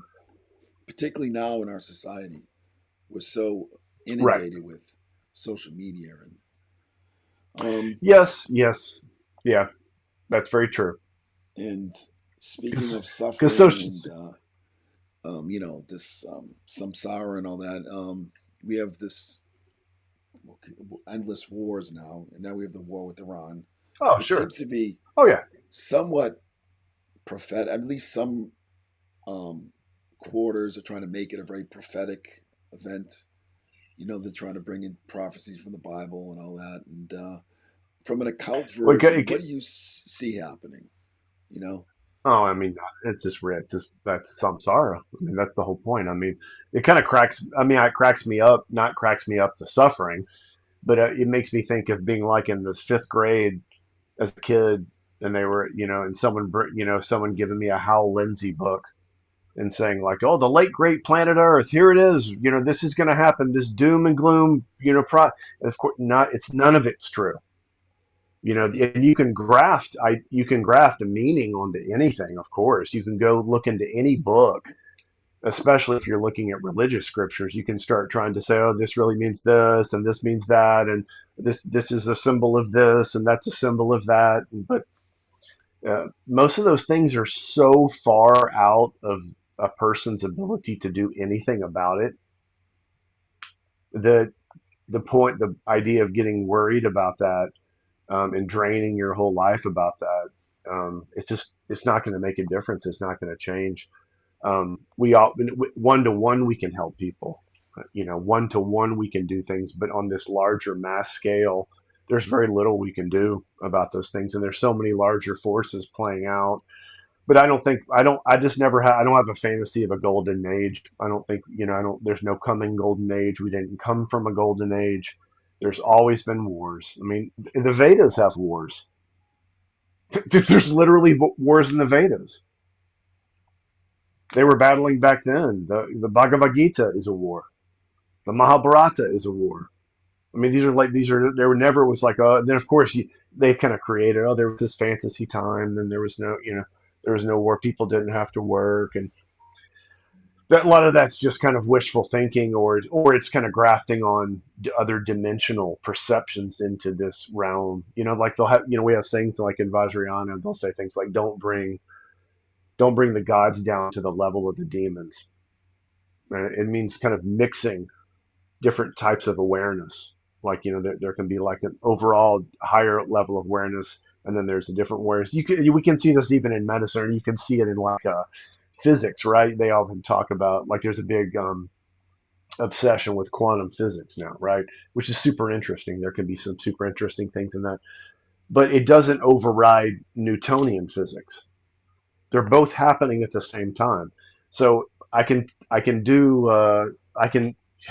particularly now in our society. We're so right. inundated with social media um Yes, yes, yeah. That's very true. and speaking of Because suffering social, and this samsara and all that, we have this endless wars now, and now we have the war with Iran, oh, which sure. seems to be Oh, yeah. somewhat prophetic. At least some um, quarters are trying to make it a very prophetic event. They're trying to bring in prophecies from the Bible and all that. And from an occult Well, version, what do you see happening? You know, oh, I mean, it's just rich. It's just that's samsara. I mean, that's the whole point. I mean, it kind of cracks. I mean, it cracks me up. Not cracks me up the suffering, but it makes me think of being like in this fifth grade as a kid, and they were, and someone giving me a Hal Lindsey book and saying like, "Oh, the late great planet Earth, here it is. This is going to happen. This doom and gloom. And of course, not. It's none of it's true. And you can graft a meaning onto anything. Of course, you can go look into any book, especially if you're looking at religious scriptures. You can start trying to say, oh, this really means this and this means that, and this is a symbol of this and that's a symbol of that. But most of those things are so far out of a person's ability to do anything about it that the idea of getting worried about that, and draining your whole life about that, it's not going to make a difference. It's not going to change. We all, one to one, we can help people. One to one, we can do things, but on this larger mass scale, there's very little we can do about those things. And there's so many larger forces playing out. But I just never had, I don't have a fantasy of a golden age. I don't think, there's no coming golden age. We didn't come from a golden age. There's always been wars. I mean, the Vedas have wars. There's literally wars in the Vedas. They were battling back then. The Bhagavad Gita is a war. The Mahabharata is a war. I mean, there were never was like, then of course they kind of created, there was this fantasy time, then there was no war. People didn't have to work. And that, a lot of that's just kind of wishful thinking, or it's kind of grafting on other dimensional perceptions into this realm. Like they'll have, we have things like in Vajrayana, they'll say things like, don't bring the gods down to the level of the demons. It means kind of mixing different types of awareness. Like, there can be like an overall higher level of awareness, and then there's a different awareness. We can see this even in medicine, or you can see it in like physics, right? They often talk about, like, there's a big obsession with quantum physics now, right? Which is super interesting. There can be some super interesting things in that, but it doesn't override Newtonian physics. They're both happening at the same time. So I can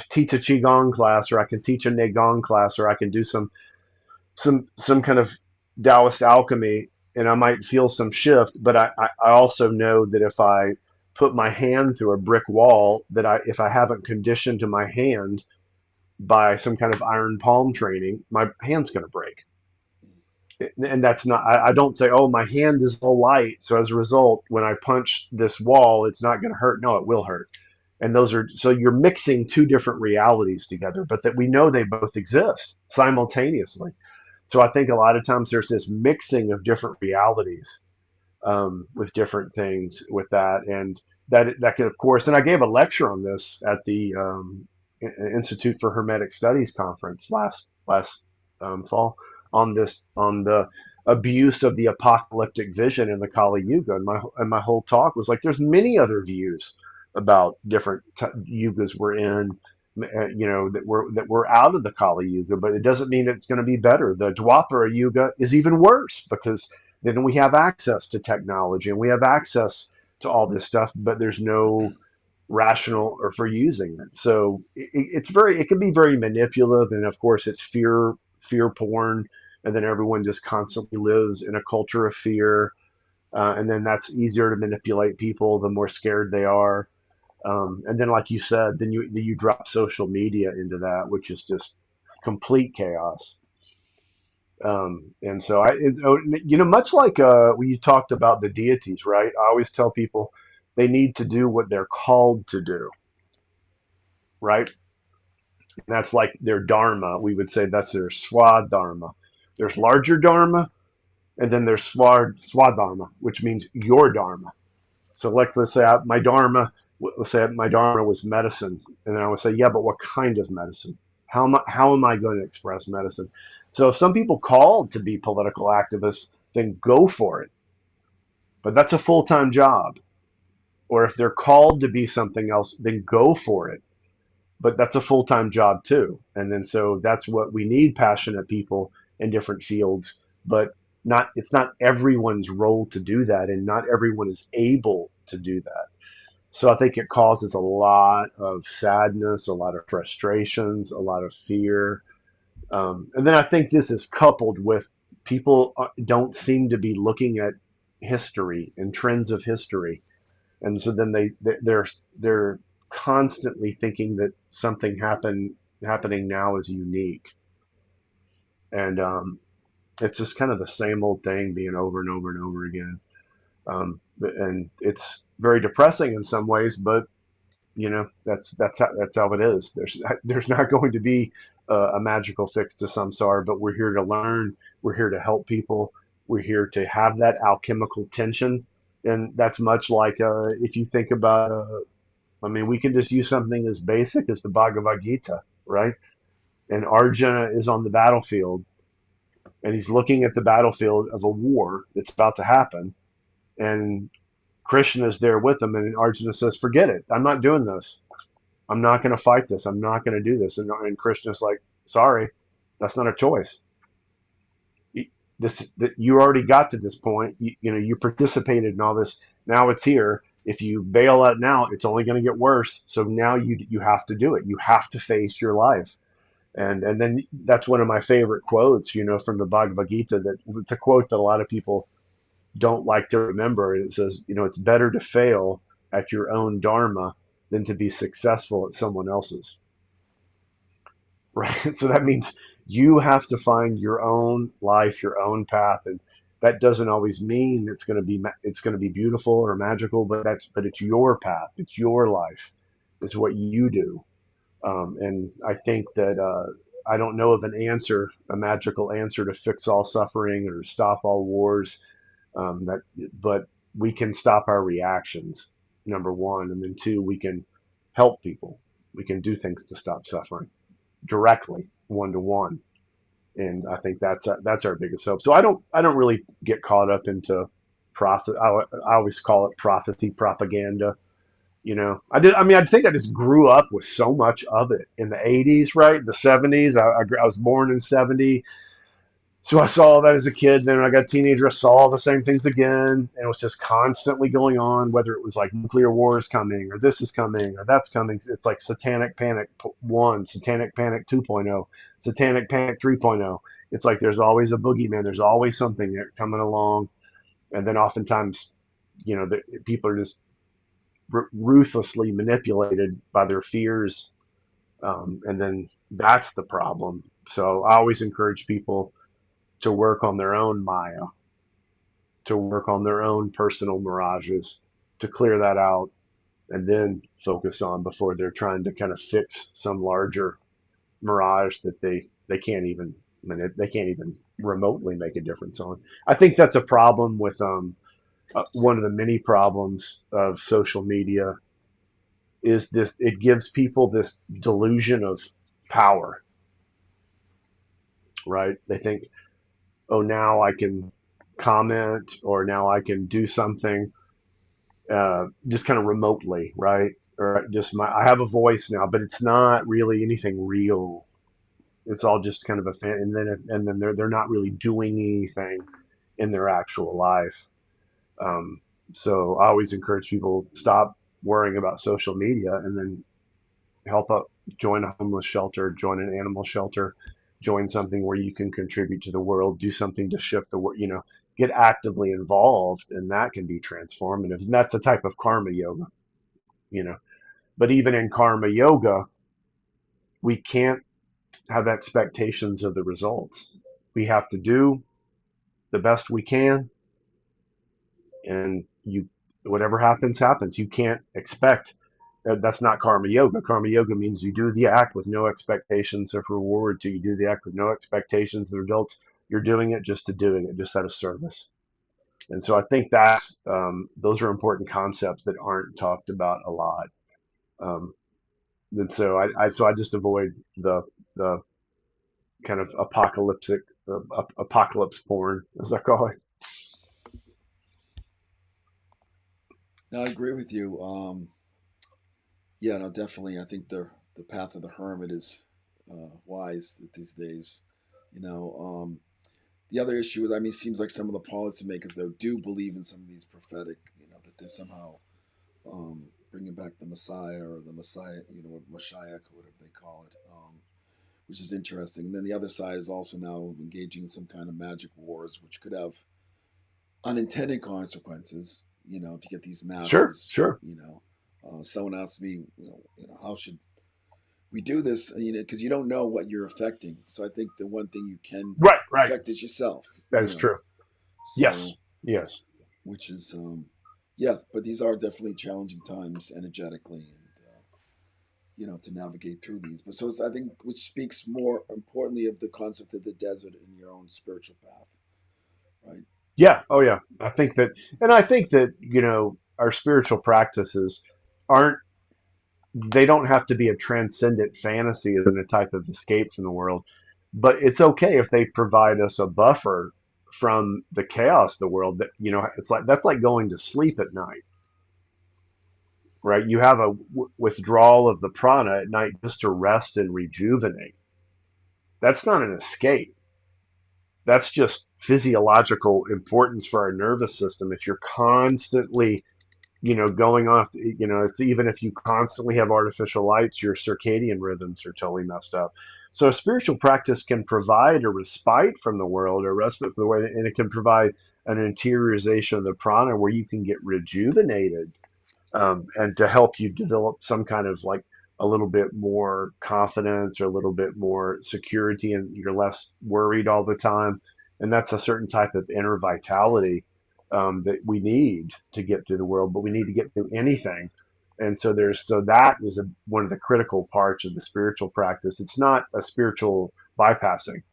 teach a qigong class, or I can teach a neigong class, or I can do some kind of Taoist alchemy, and I might feel some shift. But I also know that if I put my hand through a brick wall, that if I haven't conditioned to my hand by some kind of iron palm training, my hand's going to break. And that's not, I don't say, oh, my hand is all light, so as a result, when I punch this wall, it's not going to hurt. No, it will hurt. And so you're mixing two different realities together, but that we know they both exist simultaneously. So I think a lot of times there's this mixing of different realities, with different things with that. And that could, of course, and I gave a lecture on this at the Institute for Hermetic Studies conference last fall on this, on the abuse of the apocalyptic vision in the Kali Yuga, and my whole talk was like, there's many other views about different yugas we're in, that we're out of the Kali Yuga, but it doesn't mean it's going to be better. The Dwapara Yuga is even worse because then we have access to technology and we have access to all this stuff, but there's no rational or for using it. So it can be very manipulative, and of course it's fear porn, and then everyone just constantly lives in a culture of fear, and then that's easier to manipulate people the more scared they are. And then, like you said, then you drop social media into that, which is just complete chaos. And so much like when you talked about the deities, right? I always tell people they need to do what they're called to do, right? And that's like their dharma. We would say that's their swadharma. There's larger dharma, and then there's swadharma, which means your dharma. So, like, let's say my dharma was medicine, and then I would say, yeah, but what kind of medicine? How am I going to express medicine? So, if some people called to be political activists, then go for it. But that's a full-time job. Or if they're called to be something else, then go for it. But that's a full-time job too. And then so that's what we need: passionate people in different fields. But it's not everyone's role to do that, and not everyone is able to do that. So I think it causes a lot of sadness, a lot of frustrations, a lot of fear. And then I think this is coupled with people don't seem to be looking at history and trends of history, and so then they're constantly thinking that something happening now is unique, and it's just kind of the same old thing being over and over and over again. And it's very depressing in some ways, but that's how it is. There's not going to be a magical fix to samsara, but we're here to learn. We're here to help people. We're here to have that alchemical tension, and that's much like if you think about. I mean, we can just use something as basic as the Bhagavad Gita, right? And Arjuna is on the battlefield, and he's looking at the battlefield of a war that's about to happen, and Krishna is there with him, and Arjuna says, "Forget it. I'm not doing this. I'm not going to fight this. I'm not going to do this." And Krishna's like, "Sorry, that's not a choice. You already got to this point. You participated in all this. Now it's here. If you bail out now, it's only going to get worse. So now you have to do it. You have to face your life." And then that's one of my favorite quotes, from the Bhagavad Gita. That it's a quote that a lot of people don't like to remember. And it says, it's better to fail at your own dharma than to be successful at someone else's. Right? So that means you have to find your own life, your own path, and that doesn't always mean it's going to be beautiful or magical, but it's your path, it's your life, it's what you do. And I think that I don't know of a magical answer to fix all suffering or stop all wars. But we can stop our reactions, number one, and then two, we can help people. We can do things to stop suffering directly, one to one, and I think that's our biggest hope. So I don't really get caught up into prophet. I always call it prophecy propaganda. I think I just grew up with so much of it in the '80s, right? The '70s. I was born in '70. So I saw that as a kid. Then when I got a teenager, I saw the same things again. And it was just constantly going on, whether it was like nuclear war is coming, or this is coming, or that's coming. It's like Satanic Panic 1, Satanic Panic 2.0, Satanic Panic 3.0. It's like there's always a boogeyman. There's always something coming along. And then oftentimes, people are just ruthlessly manipulated by their fears. And then that's the problem. So I always encourage people to work on their own Maya, to work on their own personal mirages, to clear that out, and then focus on before they're trying to kind of fix some larger mirage that they can't even they can't even remotely make a difference on. I think that's a problem with one of the many problems of social media is this: it gives people this delusion of power, right? They think, oh, now I can comment, or now I can do something just kind of remotely, right? Or just I have a voice now, but it's not really anything real. It's all just kind of a fan, and then they're not really doing anything in their actual life. Um, so I always encourage people, stop worrying about social media, and then help out, join a homeless shelter, join an animal shelter, join something where you can contribute to the world, do something to shift the world, get actively involved, and that can be transformative. And that's a type of karma yoga, you know. But even in karma yoga, we can't have expectations of the results. We have to do the best we can, and whatever happens, happens. You can't expect. That's not karma yoga. Karma yoga means you do the act with no expectations of reward. You do the act with no expectations of results. You're doing it just to doing it, just out of service. And so I think those are important concepts that aren't talked about a lot. Um, and so I just avoid the kind of apocalypse porn, as I call it. No, I agree with you. Yeah, no, definitely. I think the path of the hermit is wise these days. You know, the other issue is, I mean, it seems like some of the policymakers though do believe in some of these prophetic, that they're somehow bringing back the Messiah or the Messiah, or Mashiach or whatever they call it, which is interesting. And then the other side is also now engaging in some kind of magic wars, which could have unintended consequences. If you get these Sure, masses, sure. someone asks me, how should we do this? Because you don't know what you're affecting. So I think the one thing you can Right, right. affect is yourself. That is true. So Yes, yes. which is yeah, but these are definitely challenging times energetically, and to navigate through these. But so I think which speaks more importantly of the concept of the desert in your own spiritual path, right? Yeah. Oh, yeah. I think that our spiritual practices aren't. They don't have to be a transcendent fantasy and a type of escape from the world, but it's okay if they provide us a buffer from the chaos of the world. That it's like that's like going to sleep at night, right? You have a withdrawal of the prana at night just to rest and rejuvenate. That's not an escape. That's just physiological importance for our nervous system. If you're constantly going off, it's even if you constantly have artificial lights, your circadian rhythms are totally messed up. So spiritual practice can provide a respite from the world, a respite from the world, and it can provide an interiorization of the prana where you can get rejuvenated, and to help you develop some kind of like a little bit more confidence or a little bit more security, and you're less worried all the time. And that's a certain type of inner vitality that we need to get through the world, but we need to get through anything. And so that is one of the critical parts of the spiritual practice. It's not a spiritual bypassing.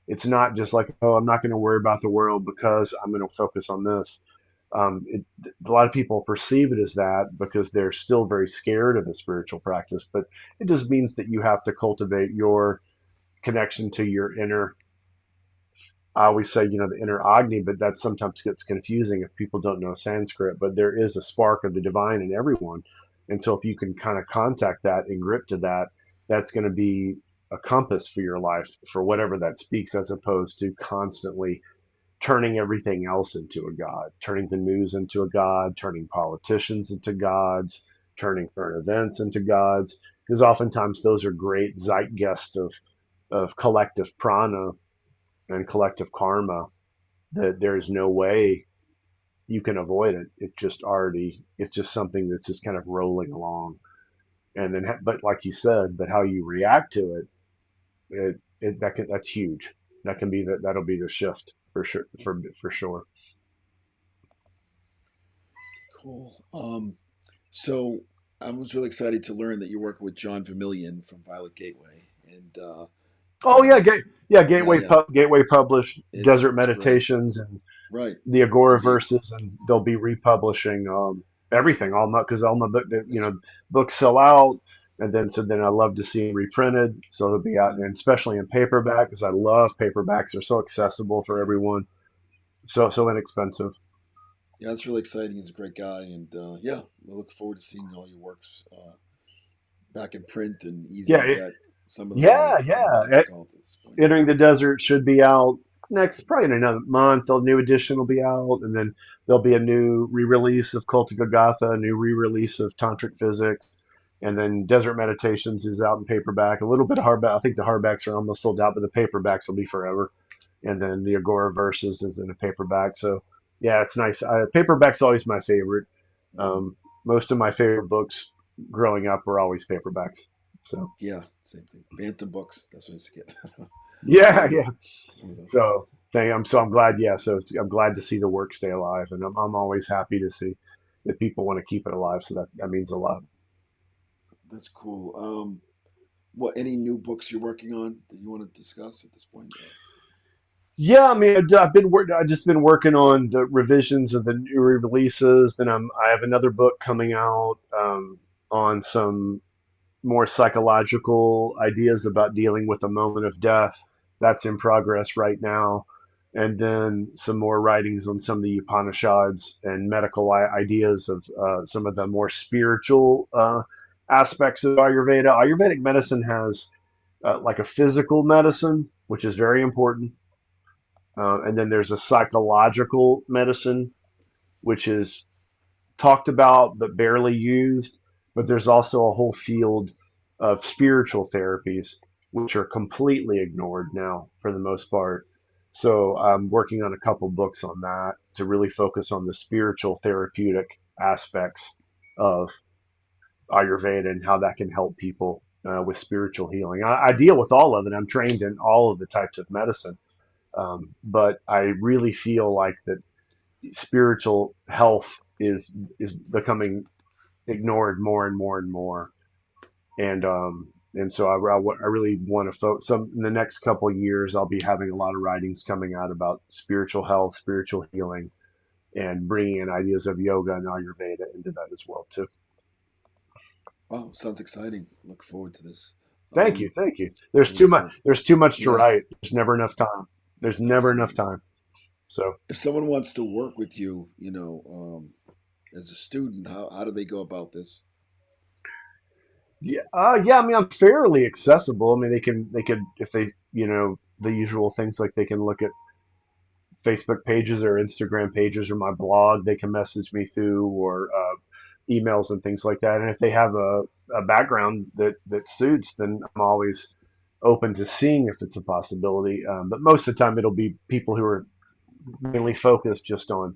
It's not just like, oh, I'm not going to worry about the world because I'm going to focus on this. A lot of people perceive it as that because they're still very scared of the spiritual practice, but it just means that you have to cultivate your connection to your inner. I always say, the inner Agni, but that sometimes gets confusing if people don't know Sanskrit. But there is a spark of the divine in everyone, and so if you can kind of contact that and grip to that, that's going to be a compass for your life for whatever that speaks, as opposed to constantly turning everything else into a god, turning the news into a god, turning politicians into gods, turning current events into gods, because oftentimes those are great zeitgeist of collective prana and collective karma that there's no way you can avoid it. It's just something that's just kind of rolling along. And then, but like you said, but how you react to that's huge. That'll be the shift for sure, for sure. Cool. So I was really excited to learn that you're working with John Vermillion from Violet Gateway, and Oh yeah, um, yeah, yeah, Gateway published it's Desert it's great. Meditations, and Right. the Aghora Indeed. verses, and they'll be republishing everything, all my because all my book, That's books sell out, and then I love to see them reprinted, so they'll be out, mm, and especially in paperback because I love paperbacks. They're so accessible for yeah. everyone, so inexpensive. Yeah, that's really exciting. He's a great guy, and yeah, I look forward to seeing all your works back in print and easy Yeah, to get. Some of them yeah, are more yeah. difficult at this point. Entering the Desert should be out next, probably in another month. The new edition will be out, and then there'll be a new re-release of Cultivate, a new re-release of Tantric Physics, and then Desert Meditations is out in paperback. A little bit of hardback. I think the hardbacks are almost sold out, but the paperbacks will be forever. And then the Agora Verses is in a paperback. So yeah, it's nice. Paperback's always my favorite. Mm. Most of my favorite books growing up were always paperbacks. So Yeah, same thing. Bantam books. That's what I used to get. yeah, um, yeah. some of those. I'm glad. Yeah, I'm glad to see the work stay alive, and I'm always happy to see that people want to keep it alive. So that means a lot. That's cool. What any new books you're working on that you want to discuss at this point? Yeah, I mean, I've just been working on the revisions of the new releases. Then I have another book coming out on some more psychological ideas about dealing with a moment of death. That's in progress right now. And then some more writings on some of the Upanishads and medical ideas of some of the more spiritual aspects of Ayurveda. Ayurvedic medicine has like a physical medicine, which is very important. And then there's a psychological medicine, which is talked about but barely used. But there's also a whole field of spiritual therapies, which are completely ignored now for the most part. So I'm working on a couple books on that to really focus on the spiritual therapeutic aspects of Ayurveda and how that can help people with spiritual healing. I deal with all of it. I'm trained in all of the types of medicine, but I really feel like that spiritual health is becoming ignored more and more and more. And so I really want to focus. Some in the next couple of years, I'll be having a lot of writings coming out about spiritual health, spiritual healing, and bringing in ideas of yoga and Ayurveda into that as well too. Oh, sounds exciting. Look forward to this. Thank you, Um, thank you. There's really too much. cool. There's too much to Yeah, write. There's never enough time. There's never enough absolutely. time. So If someone wants to work with you, as a student, how do they go about this? yeah, yeah. I mean, I'm fairly accessible. I mean, they could if they the usual things like they can look at Facebook pages or Instagram pages or my blog. They can message me through or emails and things like that. And if they have a background that suits, then I'm always open to seeing if it's a possibility. But most of the time, it'll be people who are mainly focused just on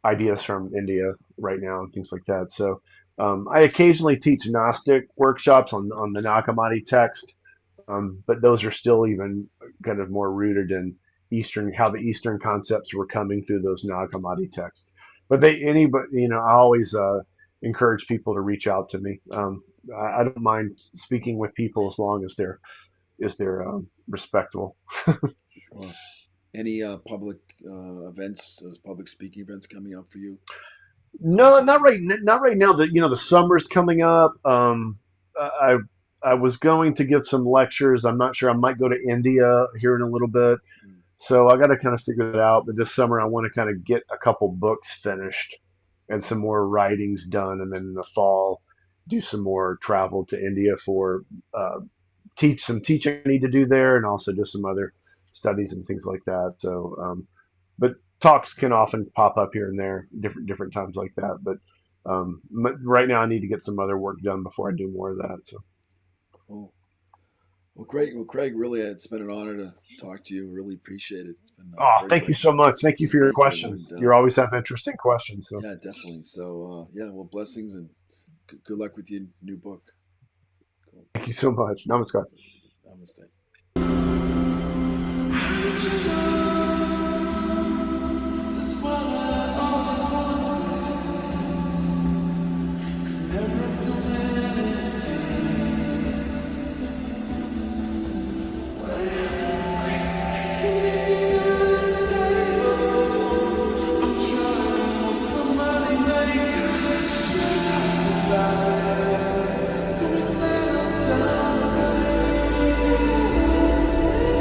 ideas from India right now and things like that. So I occasionally teach Gnostic workshops on the Nag Hammadi text, but those are still even kind of more rooted in Eastern, how the Eastern concepts were coming through those Nag Hammadi texts. But anybody, I always encourage people to reach out to me. I don't mind speaking with people as long as they're respectful. Sure. Any public events, public speaking events coming up for you? No, Conferences? not right now. That the summer's coming up. I I was going to give some lectures. I'm not sure. I might go to India here in a little bit. Mm. So I got to kind of figure that out. But this summer, I want to kind of get a couple books finished and some more writings done, and then in the fall, do some more travel to India for teaching I need to do there, and also do some other studies and things like that. So, but talks can often pop up here and there, different times like that. But right now, I need to get some other work done before I do more of that. So, Cool. Well, great. Well, Craig, really, it's been an honor to talk to you. Really appreciate it. It's been oh, great thank you learning. so much. Thank you Yeah, for your thank you. And questions. You always have interesting questions. So, yeah, definitely. So, yeah, well, blessings and good luck with your new book. Cool. thank you so much. Namaskar. Namaste.